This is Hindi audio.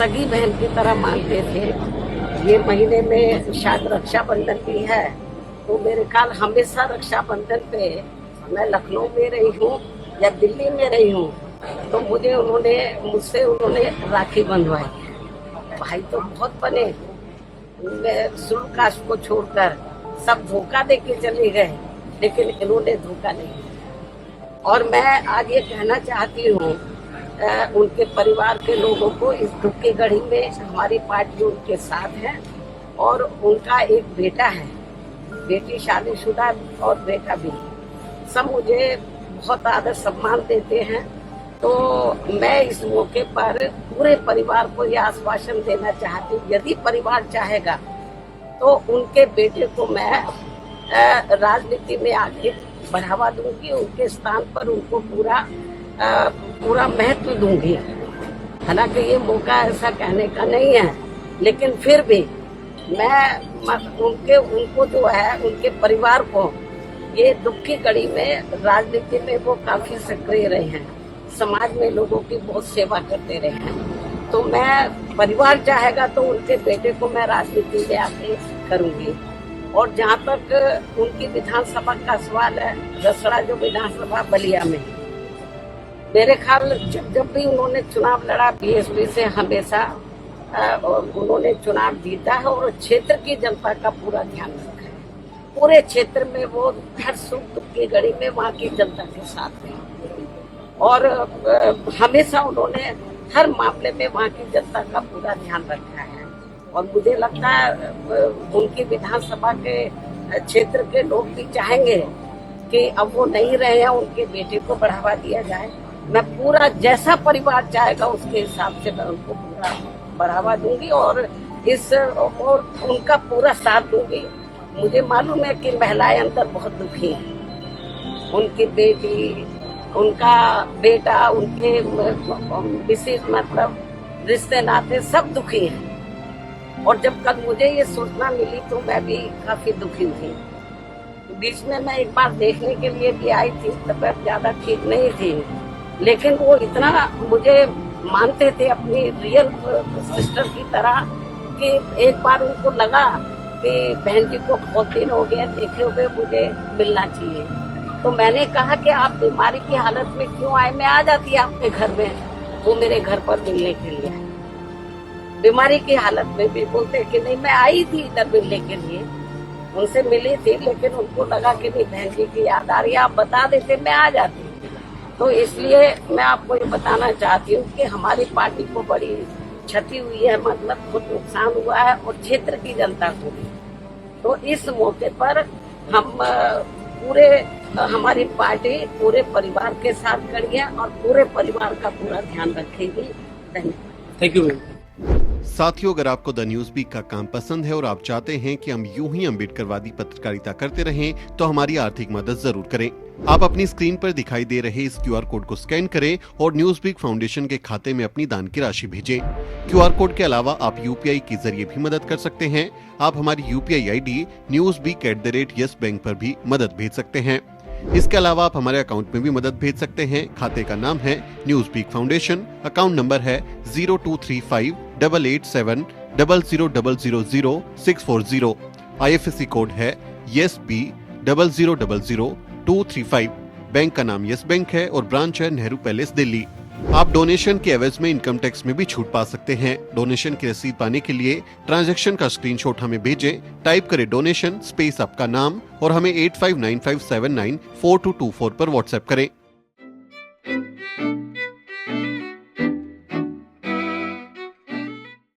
सगी बहन की तरह मानते थे। ये महीने में शायद रक्षाबंधन भी है, तो मेरे ख्याल हमेशा रक्षाबंधन पे मैं लखनऊ में रही हूँ या दिल्ली में रही हूँ, तो मुझसे उन्होंने राखी बंधवाई। भाई तो बहुत बने, शुल्क कास्ट को छोड़कर सब धोखा दे के चले गए, लेकिन इन्होंने धोखा नहीं। और मैं आज ये कहना चाहती हूँ उनके परिवार के लोगों को, इस दुख की घड़ी में हमारी पार्टी उनके साथ है। और उनका एक बेटा है, बेटी शादीशुदा और बेटा भी, सब मुझे बहुत आदर सम्मान देते हैं। तो मैं इस मौके पर पूरे परिवार को यह आश्वासन देना चाहती हूँ, यदि परिवार चाहेगा तो उनके बेटे को मैं राजनीति में आगे बढ़ावा दूंगी, उनके स्थान पर उनको पूरा महत्व दूंगी। हालांकि ये मौका ऐसा कहने का नहीं है, लेकिन फिर भी मैं उनको जो है, उनके परिवार को, ये दुख की घड़ी में राजनीति में वो काफी सक्रिय रहे हैं, समाज में लोगों की बहुत सेवा करते रहे हैं। तो मैं, परिवार चाहेगा तो उनके बेटे को मैं राजनीति में आगे करूंगी। और जहाँ तक उनकी विधानसभा का सवाल है, रसड़ा जो विधानसभा बलिया में, मेरे ख्याल जब भी उन्होंने चुनाव लड़ा बीएसपी से, हमेशा उन्होंने चुनाव जीता है और क्षेत्र की जनता का पूरा ध्यान रखा है। पूरे क्षेत्र में वो हर सुख दुख की घड़ी में वहाँ की जनता के साथ रहे और हमेशा उन्होंने हर मामले में वहाँ की जनता का पूरा ध्यान रखा है। और मुझे लगता है उनकी विधानसभा के क्षेत्र के लोग भी चाहेंगे कि अब वो नहीं रहे हैं, उनके बेटे को बढ़ावा दिया जाए। मैं पूरा, जैसा परिवार चाहेगा उसके हिसाब से मैं उनको पूरा बढ़ावा दूंगी और उनका पूरा साथ दूंगी। मुझे मालूम है कि महिलाएं अंदर बहुत दुखी हैं, उनकी बेटी, उनका बेटा, उनके विशेष मतलब रिश्ते नाते सब दुखी हैं। और जब कल मुझे ये सूचना मिली तो मैं भी काफी दुखी थी। बीच में मैं एक बार देखने के लिए भी आई थी, तबीयत ज्यादा ठीक नहीं थी, लेकिन वो इतना मुझे मानते थे अपनी रियल सिस्टर की तरह कि एक बार उनको लगा कि बहन जी को बहुत दिन हो गया देखे हुए, मुझे मिलना चाहिए। तो मैंने कहा कि आप बीमारी की हालत में क्यों आए, मैं आ जाती आपके घर में। वो मेरे घर पर मिलने के लिए आए, बीमारी की हालत में भी। बोलते कि नहीं, मैं आई थी इधर मिलने के लिए, उनसे मिली थी, लेकिन उनको लगा कि नहीं बहन जी की याद आ रही है, आप बता देते मैं आ जाती। तो इसलिए मैं आपको ये बताना चाहती हूँ कि हमारी पार्टी को बड़ी क्षति हुई है, मतलब बहुत नुकसान हुआ है और क्षेत्र की जनता को भी। तो इस मौके पर हम पूरे, हमारी पार्टी पूरे परिवार के साथ खड़ी है और पूरे परिवार का पूरा ध्यान रखेगी। धन्यवाद। Thank you. साथियों, अगर आपको द न्यूज वीक का काम पसंद है और आप चाहते हैं कि हम यूं ही अम्बेडकरवादी पत्रकारिता करते रहें, तो हमारी आर्थिक मदद जरूर करें। आप अपनी स्क्रीन पर दिखाई दे रहे इस क्यूआर कोड को स्कैन करें और न्यूज वीक फाउंडेशन के खाते में अपनी दान की राशि भेजें। क्यूआर कोड के अलावा आप यूपीआई के जरिए भी मदद कर सकते हैं। आप हमारी यूपीआई आईडी newsweek@yes बैंक पर भी मदद भेज सकते हैं। इसके अलावा आप हमारे अकाउंट में भी मदद भेज सकते हैं। खाते का नाम है news week foundation, account number है 02358800000640। IFSC कोड है YesB000235। बैंक का नाम यस बैंक है और ब्रांच है नेहरू पैलेस दिल्ली। आप डोनेशन के एवज में इनकम टैक्स में भी छूट पा सकते हैं। डोनेशन की रसीद पाने के लिए ट्रांजैक्शन का स्क्रीनशॉट हमें भेजें। टाइप करें डोनेशन स्पेस आपका नाम और हमें 8595794224 पर व्हाट्सएप करें।